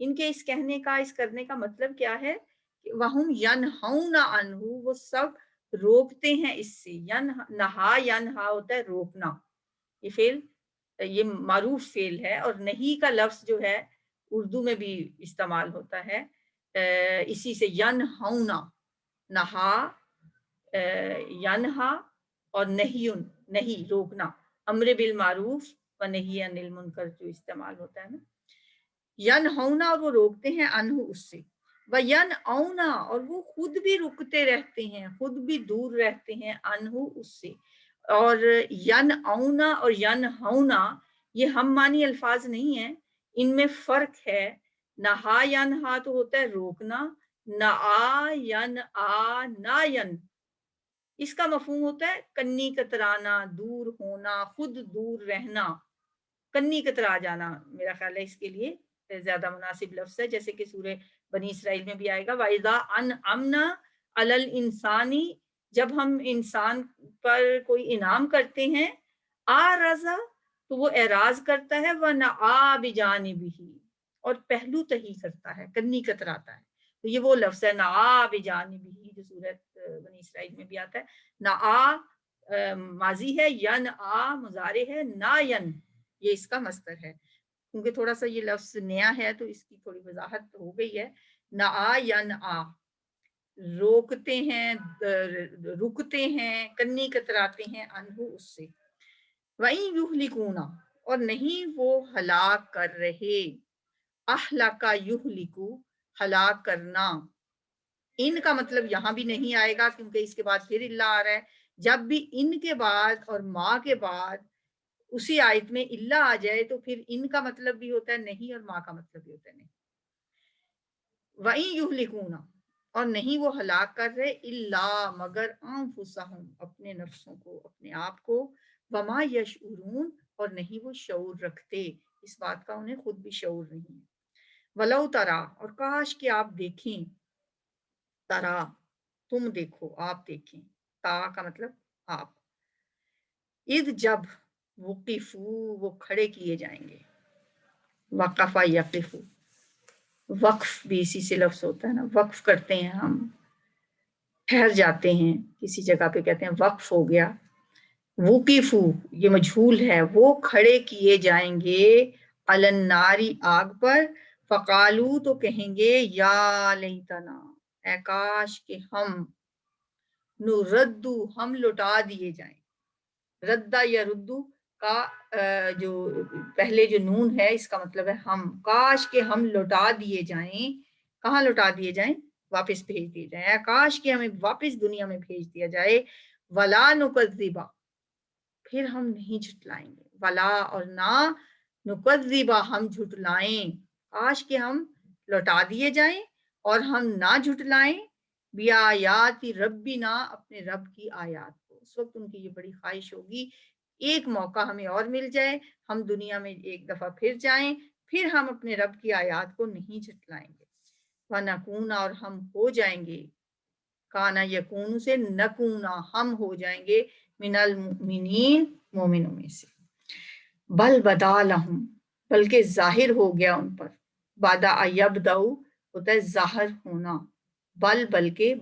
ان کے اس کہنے کا، اس کرنے کا مطلب کیا ہے کہ وَهُمْ يَنْهَوْنَ عَنْهُ، وہ سب روکتے ہیں اس سے. نہا ینہا ہوتا ہے روکنا، یہ فعل، یہ معروف فعل ہے. اور نہیں کا لفظ جو ہے اردو میں بھی استعمال ہوتا ہے اسی سے، ینہونا، نہا، ینہا، اور نہیون، نہیں روکنا، امر بالمعروف و نہی عن المنکر جو استعمال ہوتا ہے نا. ینہونا، اور وہ روکتے ہیں، عنہ اس سے. وینأونا، اور وہ خود بھی رکتے رہتے ہیں، خود بھی دور رہتے ہیں، عنہ اس سے. اور ینأونا اور ینہونا یہ ہم معنی الفاظ نہیں ہیں، ان میں فرق ہے. نہا ینہا تو ہوتا ہے روکنا، نآ ینآ ناین اس کا مفہوم ہوتا ہے کنی کترانا، دور ہونا، خود دور رہنا. کنی کترا جانا میرا خیال ہے اس کے لیے زیادہ مناسب لفظ ہے، جیسے کہ سورہ بنی اسرائیل میں بھی آئے گا وَإِذَا أَنْعَمْنَا عَلَى الْإِنسَانِ، جب ہم انسان پر کوئی انعام کرتے ہیں، آرزا تو وہ اعراض کرتا ہے، وَنَعَا بِجَانِبِهِ اور پہلو تہی کرتا ہے، کنی کتراتا ہے. تو یہ وہ لفظ ہے نعا بجانبہ جو سورۃ بنی اسرائیل میں بھی آتا ہے. نعا ماضی ہے، ینعا مضارع ہے، ناین یہ اس کا مصدر ہے. کیونکہ تھوڑا سا یہ لفظ نیا ہے تو اس کی تھوڑی وضاحت ہو گئی ہے. نعا ینعا روکتے ہیں، رکتے ہیں، کنی کتراتے ہیں، عنہ اس سے. وَإِن يُهْلِكُونَ اور نہیں وہ ہلاک کر رہے، اہلک یہلک ہلاک کرنا. ان کا مطلب یہاں بھی نہیں آئے گا کیونکہ اس کے بعد پھر اللہ آ رہا ہے. جب بھی ان کے بعد اور ماں کے بعد اسی آیت میں اللہ آ جائے تو پھر ان کا مطلب بھی ہوتا ہے نہیں اور ماں کا مطلب بھی ہوتا ہے نہیں. وَإِن يُهْلِكُونَ اور نہیں وہ ہلاک کر رہے، اللہ مگر انفسہم اپنے نفسوں کو، اپنے آپ کو، وما یشعرون اور نہیں وہ شعور رکھتے، اس بات کا انہیں خود بھی شعور نہیں ہے. ولو ترا اور کاش کہ آپ دیکھیں، ترا تم دیکھو، آپ دیکھیں، تا کا مطلب آپ، اذ جب، وقفو وہ کھڑے کیے جائیں گے، وقفا یقفو وقف بھی اسی سے لفظ ہوتا ہے نا، وقف کرتے ہیں ہم، ٹھہر جاتے ہیں کسی جگہ پہ کہتے ہیں وقف ہو گیا. وقفو یہ مجھول ہے، وہ کھڑے کیے جائیں گے، علی النار آگ پر، فقالو تو کہیں گے یا لیتنا اے کاش کہ ہم، نردو ہم لوٹا دیے جائیں. ردہ یا ردو کا جو پہلے جو نون ہے اس کا مطلب ہے ہم، کاش کہ ہم لوٹا دیے جائیں. کہاں لوٹا دیے جائیں؟ واپس بھیج دیے جائیں. کاش کہ ہمیں واپس دنیا میں بھیج دیا جائے. ولا نکذبا پھر ہم نہیں جھٹلائیں گے، ولا اور نہ، نکذبا ہم جھٹلائیں، کاش کہ ہم لوٹا دیے جائیں اور ہم نہ جھٹلائیں، بیایات ربنا اپنے رب کی آیات کو. اس وقت ان کی یہ بڑی خواہش ہوگی ایک موقع ہمیں اور مل جائے، ہم دنیا میں ایک دفعہ پھر جائیں، پھر ہم اپنے رب کی آیات کو نہیں جھٹلائیں گے. وَنَكُونَ اور ہم ہو جائیں گے، کانا یکون سے نکونا ہم ہو جائیں گے، من المؤمنین مومنوں میں سے. بل بدا لہم بلکہ ظاہر ہو گیا ان پر، بادا یبدؤ ہوتا ہے ظاہر ہونا، بل بلکہ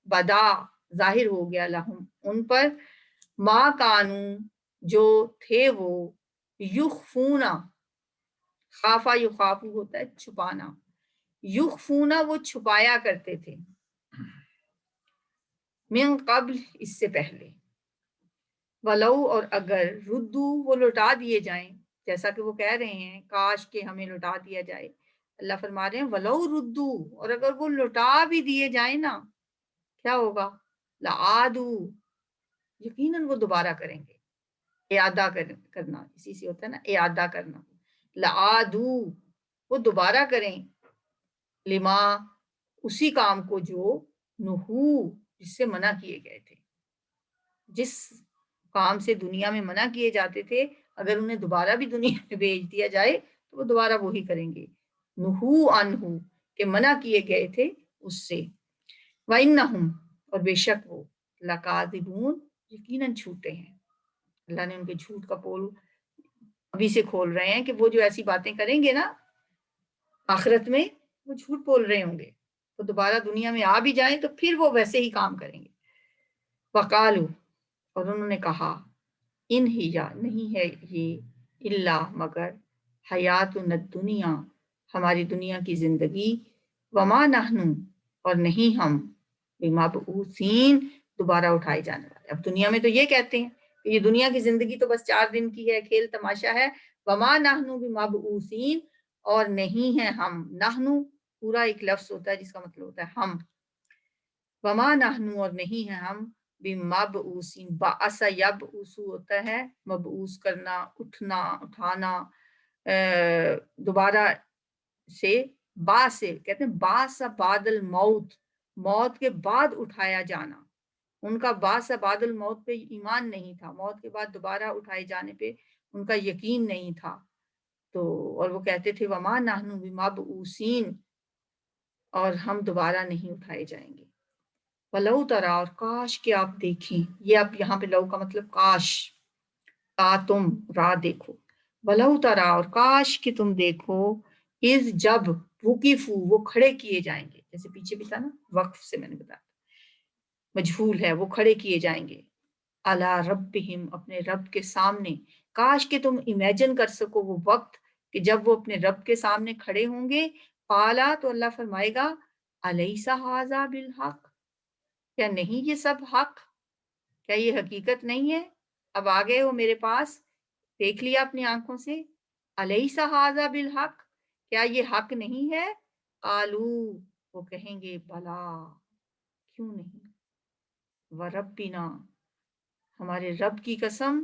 بدا ظاہر ہو گیا لہم ان پر، ما کانو جو تھے وہ، یخفونا خافا یخافو ہوتا ہے چھپانا، یخفونا وہ چھپایا کرتے تھے، من قبل اس سے پہلے، ولو اور اگر، ردو وہ لوٹا دیے جائیں، جیسا کہ وہ کہہ رہے ہیں کاش کہ ہمیں لوٹا دیا جائے. اللہ فرما رہے ہیں ولو ردو اور اگر وہ لوٹا بھی دیے جائیں نا، کیا ہوگا؟ لعادو یقیناً وہ دوبارہ کریں گے. اعادہ کرنا اسی سے ہوتا ہے نا، اعادہ کرنا. لعادو وہ دوبارہ کریں، لما اسی کام کو جو نہو جس سے منع کیے گئے تھے. جس کام سے دنیا میں منع کیے جاتے تھے اگر انہیں دوبارہ بھی دنیا میں بھیج دیا جائے تو وہ دوبارہ وہی کریں گے. نہو عنہ کہ منع کیے گئے تھے اس سے. وَإِنَّهُمْ اور بے شک وہ، لَكَاذِبُونَ یقیناً جھوٹے ہیں. اللہ نے ان کے جھوٹ کا پول ابھی سے کھول رہے ہیں کہ وہ جو ایسی باتیں کریں گے نا آخرت میں وہ جھوٹ بول رہے ہوں گے، تو دوبارہ دنیا میں آ بھی جائیں تو پھر وہ ویسے ہی کام کریں گے. وقالو، اور انہوں نے کہا، ان ہی یا نہیں ہے یہ الا مگر حیات الدنیا، ہماری دنیا کی زندگی، وما نحن، اور نہیں ہم بمبعوثین، دوبارہ اٹھائے جانے والے. اب دنیا میں تو یہ کہتے ہیں کہ یہ دنیا کی زندگی تو بس 4 دن کی ہے، کھیل تماشا ہے. وما نحن بمبعوثین، اور نہیں ہے ہم. نحن پورا ایک لفظ ہوتا ہے جس کا مطلب ہوتا ہے ہم. وما نحن، اور نہیں ہے ہم بمبعوثین. بعث یبعث ہوتا ہے مبعوث کرنا، اٹھنا، اٹھانا، دوبارہ سے. با سے کہتے ہیں بعث بعد الموت، موت کے بعد اٹھایا جانا. ان کا بعث بعد الموت پہ ایمان نہیں تھا، موت کے بعد دوبارہ اٹھائے جانے پہ ان کا یقین نہیں تھا. تو اور وہ کہتے تھے وما نحن بمبعوثین، اور ہم دوبارہ نہیں اٹھائے جائیں گے. ولو ترا، اور کاش کہ آپ دیکھیں. یہ اب یہاں پہ لو کا مطلب کاش، تم را دیکھو. ولو ترا، اور کاش کہ تم دیکھو. از جب وقفو، وہ کھڑے کیے جائیں گے. جیسے پیچھے بھی تھا نا، وقف سے میں نے بتایا مجہول ہے، وہ کھڑے کیے جائیں گے. علی ربہم، اپنے رب کے سامنے. کاش کہ تم امیجن کر سکو وہ وقت کہ جب وہ اپنے رب کے سامنے کھڑے ہوں گے. قالا، تو اللہ فرمائے گا الیس ھذا بالحق، کیا نہیں یہ سب حق، کیا یہ حقیقت نہیں ہے. اب آ گئے ہو میرے پاس، دیکھ لیا اپنی آنکھوں سے. الیس ھذا بالحق، کیا یہ حق نہیں ہے. قالو، وہ کہیں گے بلا، کیوں نہیں. وربنا، ہمارے رب کی قسم،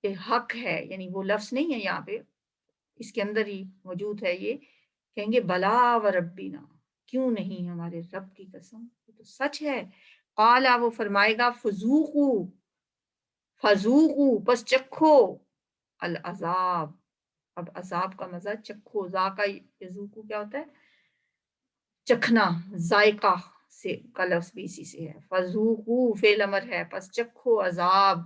کہ حق ہے. یعنی وہ لفظ نہیں ہے یہاں پہ، اس کے اندر ہی موجود ہے یہ. کہیں گے بلا وربنا، کیوں نہیں، ہمارے رب کی قسم، یہ تو سچ ہے. قالا، وہ فرمائے گا فذوقوا، فذوقوا، پس چکھو. العذاب، اب عذاب کا مزہ چکھو. ذاقہ یذوقو کیا ہوتا ہے، چکھنا، ذائقہ سے کا لفظ بھی اسی سے ہے. فذوقوا فعل امر ہے، پس چکھو عذاب.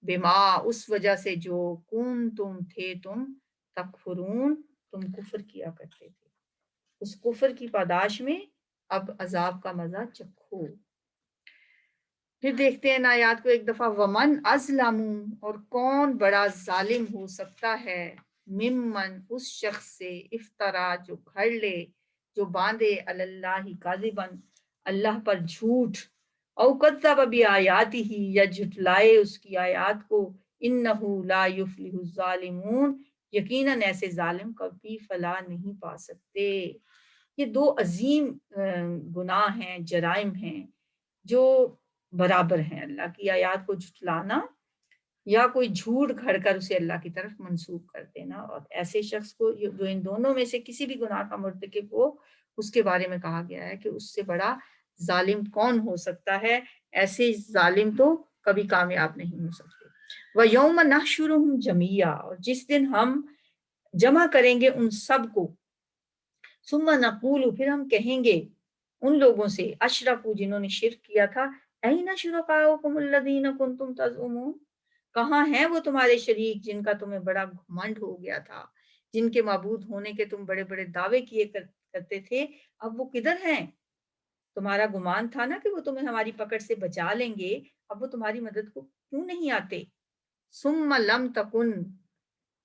بما، اس وجہ سے جو تم تھے تم تکفرون، تم کفر کیا کرتے تھے. اس کفر کی پاداش میں اب عذاب کا مزہ چکھو. پھر دیکھتے ہیں آیات کو ایک دفعہ. ومن ازلم، اور کون بڑا ظالم ہو سکتا ہے. ممن، اس شخص سے. افترا، جو گھڑ لے، جو باندھے. اللہ کاذبا، اللہ پر جھوٹ. او کذب بآیاتہ، یا جھٹلائے اس کی آیات کو. انہ لا یفلح الظالمون، یقیناً ایسے ظالم کبھی فلاح نہیں پا سکتے. یہ 2 عظیم گناہ ہیں، جرائم ہیں جو برابر ہیں. اللہ کی آیات کو جھٹلانا یا کوئی جھوٹ گھڑ کر اسے اللہ کی طرف منسوب کر دینا. اور ایسے شخص کو جو ان دونوں میں سے کسی بھی گناہ کا مرتکب ہو، اس کے بارے میں کہا گیا ہے کہ اس سے بڑا ظالم کون ہو سکتا ہے. ایسے ظالم تو کبھی کامیاب نہیں ہو سکتے. وَيَوْمَ نَحْشُرُهُمْ جَمِيعًا، اور جس دن ہم جمع کریں گے ان سب کو. ثم نقول، پھر ہم کہیں گے ان لوگوں سے. اشرکوا، جنہوں نے شرک کیا تھا. این شرکاؤکم الذین کنتم تزعمون، کہاں ہیں وہ تمہارے شریک جن کا تمہیں بڑا گھمنڈ ہو گیا تھا، جن کے معبود ہونے کے تم بڑے بڑے دعوے کیے کرتے تھے. اب وہ کدھر ہیں. تمہارا گمان تھا نا کہ وہ تمہیں ہماری پکڑ سے بچا لیں گے، اب وہ تمہاری مدد کو کیوں نہیں آتے. ثم لم تکن،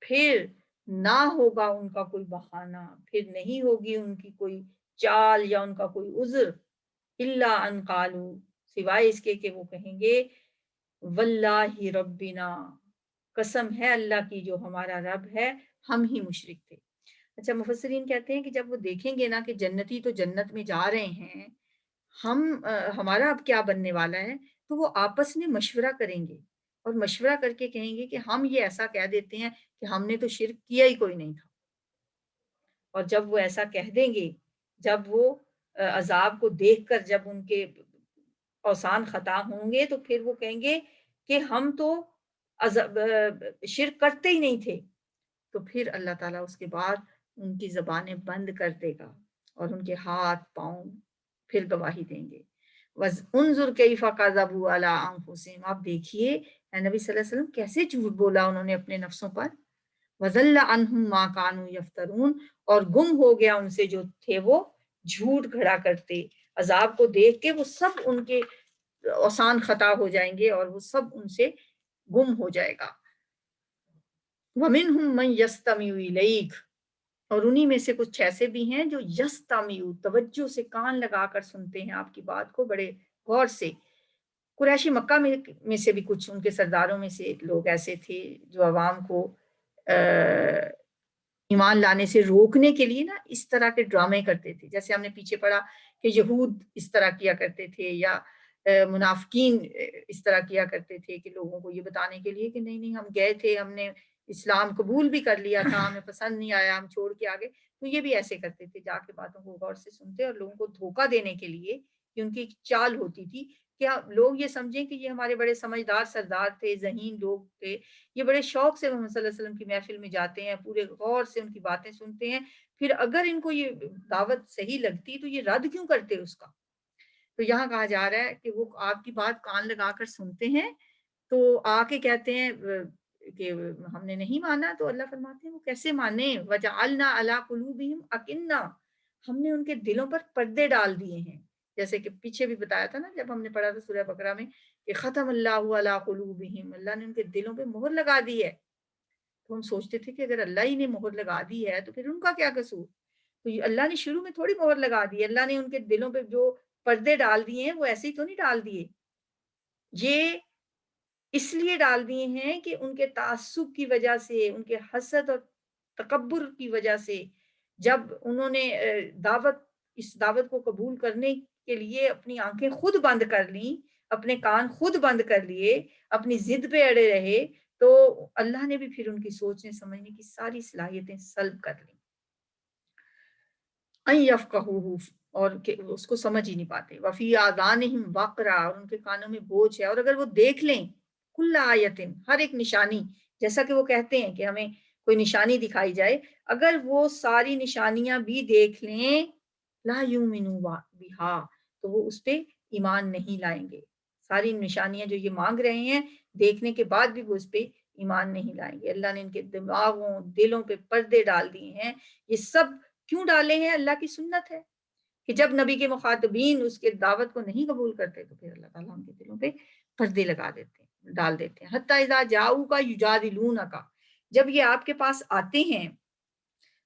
پھر نہ ہوگا ان کا کوئی بہانہ، پھر نہیں ہوگی ان کی کوئی چال یا ان کا کوئی عذر. الا ان قالوا، سوائے اس کے کہ وہ کہیں گے واللہ ربنا، قسم ہے اللہ کی جو ہمارا رب ہے، ہم ہی مشرک تھے. اچھا، مفسرین کہتے ہیں کہ جب وہ دیکھیں گے نا کہ جنتی تو جنت میں جا رہے ہیں، ہم ہمارا اب کیا بننے والا ہے، تو وہ آپس میں مشورہ کریں گے اور مشورہ کر کے کہیں گے کہ ہم یہ ایسا کہہ دیتے ہیں کہ ہم نے تو شرک کیا ہی کوئی نہیں تھا. اور جب وہ ایسا کہہ دیں گے، جب وہ عذاب کو دیکھ کر جب ان کے اوسان خطا ہوں گے، تو پھر وہ کہیں گے کہ ہم تو شرک کرتے ہی نہیں تھے. تو پھر اللہ تعالیٰ اس کے بعد ان کی زبانیں بند کر دے گا اور ان کے ہاتھ پاؤں پھر گواہی دیں گے. انظر کیف کذبوا علی انفسہم، آپ دیکھیے اے نبی صلی اللہ علیہ وسلم کیسے جھوٹ بولا انہوں نے اپنے نفسوں پر. وَضَلَّ عَنْهُمْ مَا كَانُوا يَفْتَرُونَ، اور گم ہو گیا ان سے جو تھے وہ جھوٹ کھڑا کرتے. عذاب کو دیکھ کے وہ سب ان کے آسان خطا ہو جائیں گے اور وہ سب ان سے گم ہو جائے گا. وَمِنْهُمْ مَنْ يَسْتَمِعُ إِلَيْكَ، اور انہی میں سے کچھ ایسے بھی ہیں جو یستمعو، توجہ سے کان لگا کر سنتے ہیں آپ کی بات کو بڑے غور سے. قریشی مکہ میں سے بھی کچھ ان کے سرداروں میں سے لوگ ایسے تھے جو عوام کو ایمان لانے سے روکنے کے لیے نا اس طرح کے ڈرامے کرتے تھے. جیسے ہم نے پیچھے پڑھا کہ یہود اس طرح کیا کرتے تھے، یا منافقین اس طرح کیا کرتے تھے کہ لوگوں کو یہ بتانے کے لیے کہ نہیں نہیں ہم گئے تھے، ہم نے اسلام قبول بھی کر لیا تھا، ہمیں پسند نہیں آیا، ہم چھوڑ کے آگے. تو یہ بھی ایسے کرتے تھے، جا کے باتوں کو غور سے سنتے اور لوگوں کو دھوکہ دینے کے لیے، کہ ان کی ایک چال ہوتی تھی کہ لوگ یہ سمجھیں کہ یہ ہمارے بڑے سمجھدار سردار تھے، ذہین لوگ تھے، یہ بڑے شوق سے محمد صلی اللہ علیہ وسلم کی محفل میں جاتے ہیں، پورے غور سے ان کی باتیں سنتے ہیں، پھر اگر ان کو یہ دعوت صحیح لگتی تو یہ رد کیوں کرتے اس کا. تو یہاں کہا جا رہا ہے کہ وہ آپ کی بات کان لگا کر سنتے ہیں، تو آ کے کہتے ہیں کہ ہم نے نہیں مانا. تو اللہ فرماتے ہیں وہ کیسے مانے، وَجَعَلْنَا عَلَىٰ قُلُوبِهِمْ أَكِنَّةً، ہم نے ان کے دلوں پر پردے ڈال دیے ہیں. جیسے کہ پیچھے بھی بتایا تھا نا جب ہم نے پڑھا تھا سورہ بقرہ میں کہ ختم اللہ علی قلوبہم، اللہ نے ان کے دلوں پہ مہر لگا دی ہے. تو ہم سوچتے تھے کہ اگر اللہ ہی نے مہر لگا دی ہے تو پھر ان کا کیا قصور. تو یہ اللہ نے شروع میں تھوڑی مہر لگا دی، اللہ نے ان کے دلوں پہ جو پردے ڈال دیے ہیں وہ ایسے ہی تو نہیں ڈال دیے، یہ اس لیے ڈال دیے ہیں کہ ان کے تعصب کی وجہ سے، ان کے حسد اور تکبر کی وجہ سے، جب انہوں نے اس دعوت کو قبول کرنے کے لیے اپنی آنکھیں خود بند کر لیں، اپنے کان خود بند کر لیے، اپنی ضد پہ اڑے رہے، تو اللہ نے بھی پھر ان کی سوچنے سمجھنے کی ساری صلاحیتیں سلب کر لیں. ان یفقہوہ، اور کہ اس کو سمجھ ہی نہیں پاتے. وفی آذانہم وقرا، اور ان کے کانوں میں بوجھ ہے. اور اگر وہ دیکھ لیں کل آیت، ہر ایک نشانی، جیسا کہ وہ کہتے ہیں کہ ہمیں کوئی نشانی دکھائی جائے، اگر وہ ساری نشانیاں بھی دیکھ لیں لا یؤمنوا بہا، تو وہ اس پہ ایمان نہیں لائیں گے. ساری نشانیاں جو یہ مانگ رہے ہیں دیکھنے کے بعد بھی وہ اس پہ ایمان نہیں لائیں گے. اللہ نے ان کے دماغوں دلوں پہ پردے ڈال دیے ہیں. یہ سب کیوں ڈالے ہیں؟ اللہ کی سنت ہے کہ جب نبی کے مخاطبین اس کے دعوت کو نہیں قبول کرتے تو پھر اللہ تعالیٰ ان کے دلوں پہ پردے لگا دیتے ہیں، ڈال دیتے ہیں. حتی اذا جاؤک یجادلونک، جب یہ آپ کے پاس آتے ہیں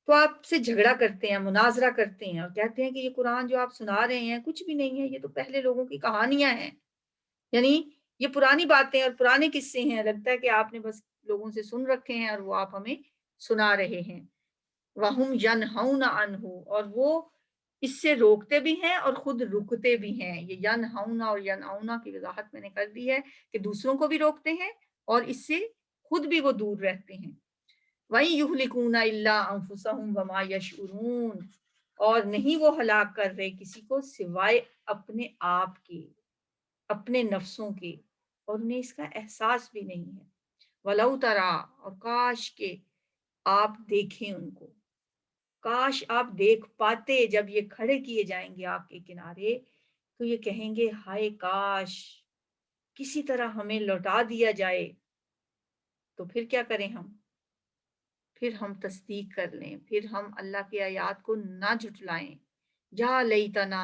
تو آپ سے جھگڑا کرتے ہیں، مناظرہ کرتے ہیں اور کہتے ہیں کہ یہ قرآن جو آپ سنا رہے ہیں کچھ بھی نہیں ہے، یہ تو پہلے لوگوں کی کہانیاں ہیں، یعنی یہ پرانی باتیں اور پرانے قصے ہیں، لگتا ہے کہ آپ نے بس لوگوں سے سن رکھے ہیں اور وہ آپ ہمیں سنا رہے ہیں. وَهُمْ يَنْهَوْنَ عَنْهُ، اور وہ اس سے روکتے بھی ہیں اور خود رکتے بھی ہیں. یہ ینہونا اور ینعونا کی وضاحت میں نے کر دی ہے کہ دوسروں کو بھی روکتے ہیں اور اس سے خود بھی وہ دور رہتے ہیں. وَإِن يُهْلِكُونَ إِلَّا أَنفُسَهُمْ وَمَا يَشْعُرُونَ، اور نہیں وہ ہلاک کر رہے کسی کو سوائے اپنے آپ کے، اپنے نفسوں کے، اور انہیں اس کا احساس بھی نہیں ہے. وَلَوْ تَرَا، اور کاش کہ آپ دیکھیں ان کو، کاش آپ دیکھ پاتے جب یہ کھڑے کیے جائیں گے آپ کے کنارے، تو یہ کہیں گے ہائے کاش کسی طرح ہمیں لوٹا دیا جائے. تو پھر کیا کریں ہم؟ پھر ہم تصدیق کر لیں، پھر ہم اللہ کی آیات کو نہ جھٹلائیں. یا لیتنا،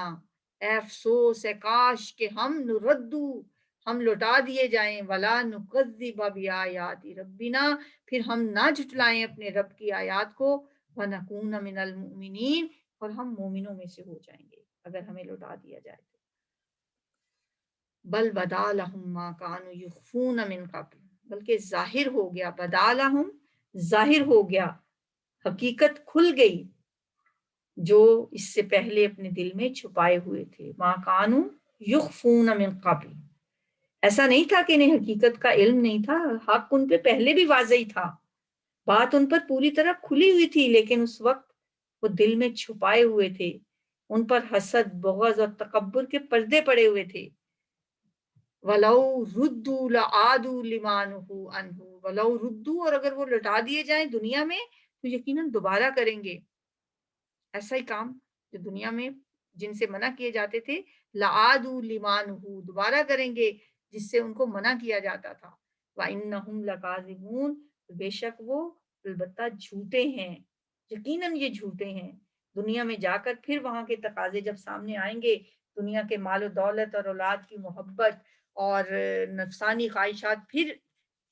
اے افسوس ہے، کاش کہ ہم نردو، ہم لوٹا دیے جائیں، ولا نکذب بآیات ربنا، پھر ہم نہ جھٹلائیں اپنے رب کی آیات کو، ونکون من المؤمنین، اور ہم مومنوں میں سے ہو جائیں گے اگر ہمیں لوٹا دیا جائے تو. بل بدا لہم ما کانوا یخفون من قبل، بلکہ ظاہر ہو گیا، بدا لہم ظاہر ہو گیا، حقیقت کھل گئی جو اس سے پہلے اپنے دل میں چھپائے ہوئے تھے. ما کانوا یخفون من قبل، ایسا نہیں تھا کہ انہیں حقیقت کا علم نہیں تھا، حق ان پہ پہلے بھی واضح تھا، بات ان پر پوری طرح کھلی ہوئی تھی، لیکن اس وقت وہ دل میں چھپائے ہوئے تھے، ان پر حسد، بغض اور تکبر کے پردے پڑے ہوئے تھے. وَلَوْ رُدُّوا لَعَادُوا لِمَا نُهُوا عَنْهُ، وَلَوْ رُدُّوا، اور اگر وہ لوٹا دیے جائیں دنیا میں تو یقیناً دوبارہ کریں گے ایسا ہی کام جو دنیا میں جن سے منع کیے جاتے تھے. لَعَادُوا لِمَا نُهُوا، دوبارہ کریں گے جس سے ان کو منع کیا جاتا تھا. وَإِنَّهُمْ لَكَاذِبُونَ، بے شک وہ البتہ جھوٹے ہیں، یقیناً یہ جھوٹے ہیں۔ دنیا میں جا کر پھر وہاں کے تقاضے جب سامنے آئیں گے، دنیا کے مال و دولت اور اولاد کی محبت اور نفسانی خواہشات پھر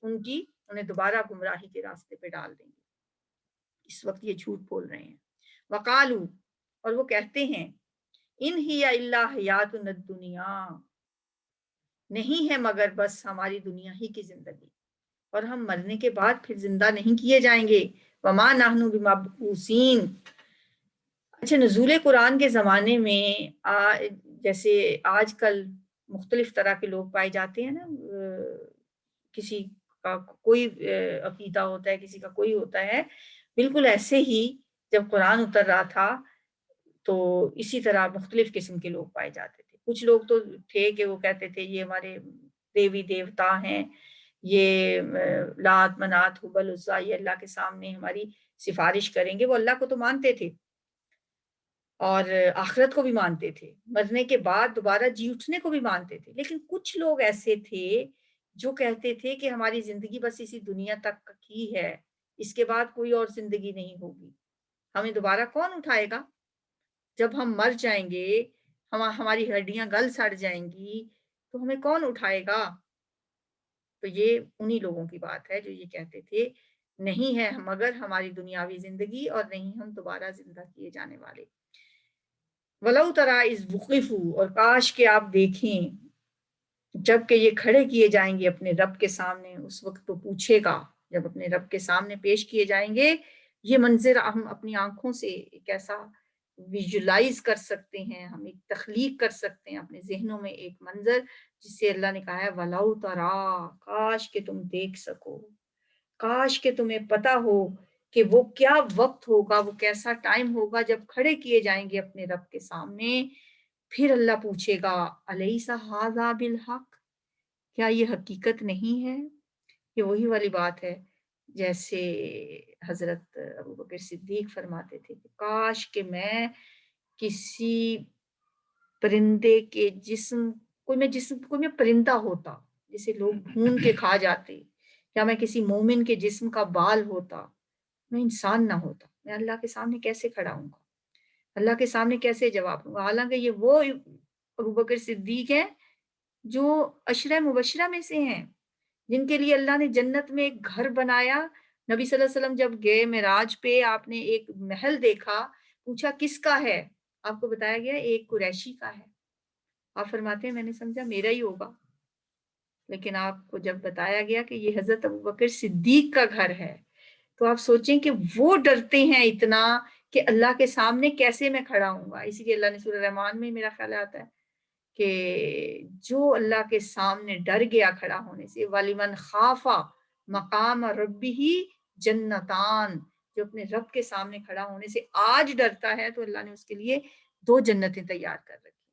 انہیں دوبارہ گمراہی کے راستے پہ ڈال دیں گے۔ اس وقت یہ جھوٹ بول رہے ہیں۔ وقالو، اور وہ کہتے ہیں، ان ہی الا حیاتنا الدنیا، نہیں ہے مگر بس ہماری دنیا ہی کی زندگی، اور ہم مرنے کے بعد پھر زندہ نہیں کیے جائیں گے۔ وما نحن بمبعوثین۔ اچھا، نزول قرآن کے زمانے میں جیسے آج کل مختلف طرح کے لوگ پائے جاتے ہیں نا، کسی کا کوئی عقیدہ ہوتا ہے، کسی کا کوئی ہوتا ہے، بالکل ایسے ہی جب قرآن اتر رہا تھا تو اسی طرح مختلف قسم کے لوگ پائے جاتے تھے۔ کچھ لوگ تو تھے کہ وہ کہتے تھے یہ ہمارے دیوی دیوتا ہیں، یہ لات منات حبل عزا، یہ اللہ کے سامنے ہماری سفارش کریں گے۔ وہ اللہ کو تو مانتے تھے اور آخرت کو بھی مانتے تھے، مرنے کے بعد دوبارہ جی اٹھنے کو بھی مانتے تھے، لیکن کچھ لوگ ایسے تھے جو کہتے تھے کہ ہماری زندگی بس اسی دنیا تک کی ہے، اس کے بعد کوئی اور زندگی نہیں ہوگی، ہمیں دوبارہ کون اٹھائے گا؟ جب ہم مر جائیں گے، ہماری ہڈیاں گل سڑ جائیں گی تو ہمیں کون اٹھائے گا؟ تو یہ انہی لوگوں کی بات ہے جو یہ کہتے تھے نہیں ہے مگر ہماری دنیاوی زندگی، اور نہیں ہم دوبارہ زندہ کیے جانے والے۔ وَلَوْ تَرَىٰ إِذْ وُقِفُوا، اور کاش کہ آپ دیکھیں جب کہ یہ کھڑے کیے جائیں گے اپنے رب کے سامنے، اس وقت تو پوچھے گا، جب اپنے رب کے سامنے پیش کیے جائیں گے۔ یہ منظر ہم اپنی آنکھوں سے ایک ایسا ویژولائز کر سکتے ہیں، ہم ایک تخلیق کر سکتے ہیں اپنے ذہنوں میں ایک منظر، جس سے اللہ نے کہا ہے وَلَوْ تَرَىٰ، کاش کہ تم دیکھ سکو، کاش کہ تمہیں پتا ہو کہ وہ کیا وقت ہوگا، وہ کیسا ٹائم ہوگا جب کھڑے کیے جائیں گے اپنے رب کے سامنے۔ پھر اللہ پوچھے گا الیس ھذا بالحق، کیا یہ حقیقت نہیں ہے؟ یہ وہی والی بات ہے جیسے حضرت ابوبکر صدیق فرماتے تھے کہ کاش کہ میں کسی پرندے کے جسم، کوئی میں پرندہ ہوتا جسے لوگ بھون کے کھا جاتے، یا میں کسی مومن کے جسم کا بال ہوتا، میں انسان نہ ہوتا، میں اللہ کے سامنے کیسے کھڑا ہوں گا، اللہ کے سامنے کیسے جواب دوں گا؟ حالانکہ یہ وہ ابوبکر صدیق ہیں جو عشرہ مبشرہ میں سے ہیں، جن کے لیے اللہ نے جنت میں ایک گھر بنایا۔ نبی صلی اللہ علیہ وسلم جب گئے معراج پہ، آپ نے ایک محل دیکھا، پوچھا کس کا ہے؟ آپ کو بتایا گیا ایک قریشی کا ہے۔ آپ فرماتے ہیں میں نے سمجھا میرا ہی ہوگا، لیکن آپ کو جب بتایا گیا کہ یہ حضرت ابوبکر صدیق کا گھر ہے، تو آپ سوچیں کہ وہ ڈرتے ہیں اتنا کہ اللہ کے سامنے کیسے میں کھڑا ہوں گا۔ اسی لیے اللہ نے سورہ رحمان میں میرا خیال آتا ہے کہ جو اللہ کے سامنے ڈر گیا کھڑا ہونے سے، وَلِمَنْ خَافَ مَقَامَ رَبِّهِ جَنَّتَانِ، جو اپنے رب کے سامنے کھڑا ہونے سے آج ڈرتا ہے تو اللہ نے اس کے لیے 2 جنتیں تیار کر رکھی۔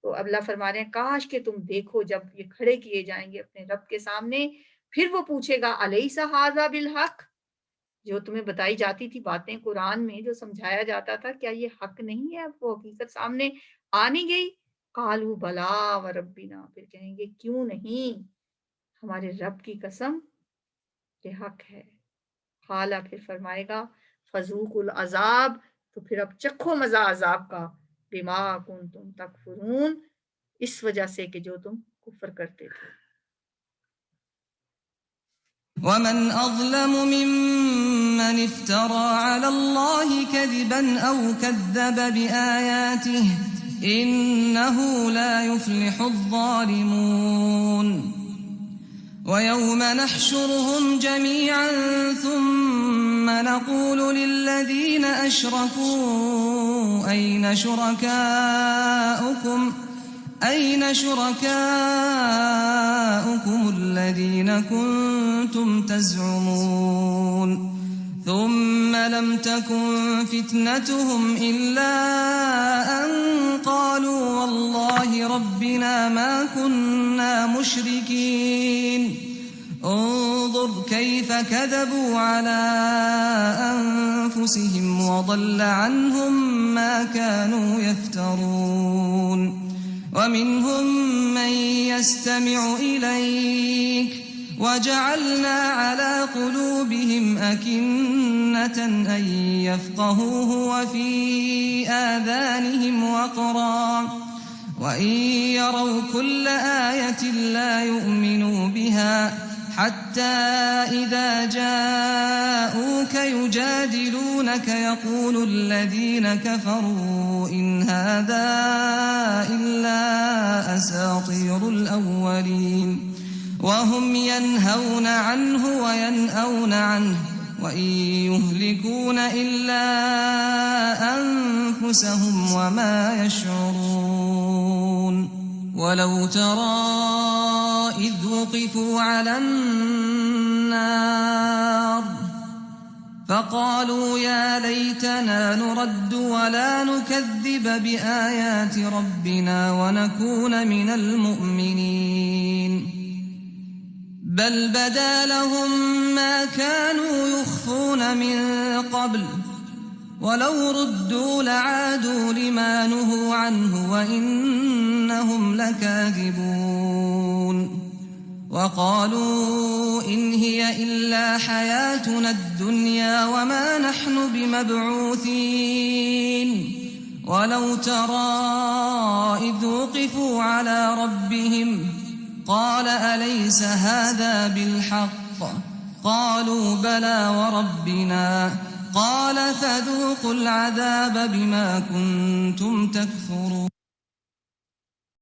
تو اللہ فرما رہے ہیں کاش کہ تم دیکھو جب یہ کھڑے کیے جائیں گے اپنے رب کے سامنے، پھر وہ پوچھے گا الیس ھذا بالحق، جو تمہیں بتائی جاتی تھی باتیں قرآن میں، جو سمجھایا جاتا تھا، کیا یہ حق نہیں ہے؟ اب وہ حقیقت سامنے آ نہیں گئی؟ قالوا بلا وربنا، پھر کہیں گے کیوں نہیں، ہمارے رب کی قسم کہ حق ہے۔ قالا، پھر فرمائے گا فذوقوا العذاب، تو پھر اب چکھو مزہ عذاب کا، بما کنتم تکفرون، اس وجہ سے کہ جو تم کفر کرتے تھے۔ ومن أظلم ممن افترى على الله كذبا أو كذب بآياته إنه لا يفلح الظالمون ويوم نحشرهم جميعا ثم نقول للذين أشركوا أين شركاؤكم الذين كنتم تزعمون ثم لم تكن فتنتهم إلا أن قالوا والله ربنا ما كنا مشركين انظر كيف كذبوا على أنفسهم وضل عنهم ما كانوا يفترون ومنهم من يستمع إليك وجعلنا على قلوبهم أكنة أن يفقهوه وفي آذانهم وقرا وإن يروا كل آية لا يؤمنوا بها حتى إذا جاءوك يجادلونك يقول الذين كفروا إن هذا إلا أساطير الأولين وهم ينهون عنه وينأون عنه وإن يهلكون إلا أنفسهم وما يشعرون ولو ترى إذ وقفوا على النار فقالوا يا ليتنا نرد ولا نكذب بآيات ربنا ونكون من المؤمنين بل بدا لهم ما كانوا يخفون من قبل ولو ردوا لعادوا لما نهوا عنه وإنهم لكاذبون وقالوا إن هي إلا حياتنا الدنيا وما نحن بمبعوثين ولو ترى إذ وقفوا على ربهم قال أليس هذا بالحق قالوا بلى وربنا قال فذوقوا العذاب بما كنتم تكفرون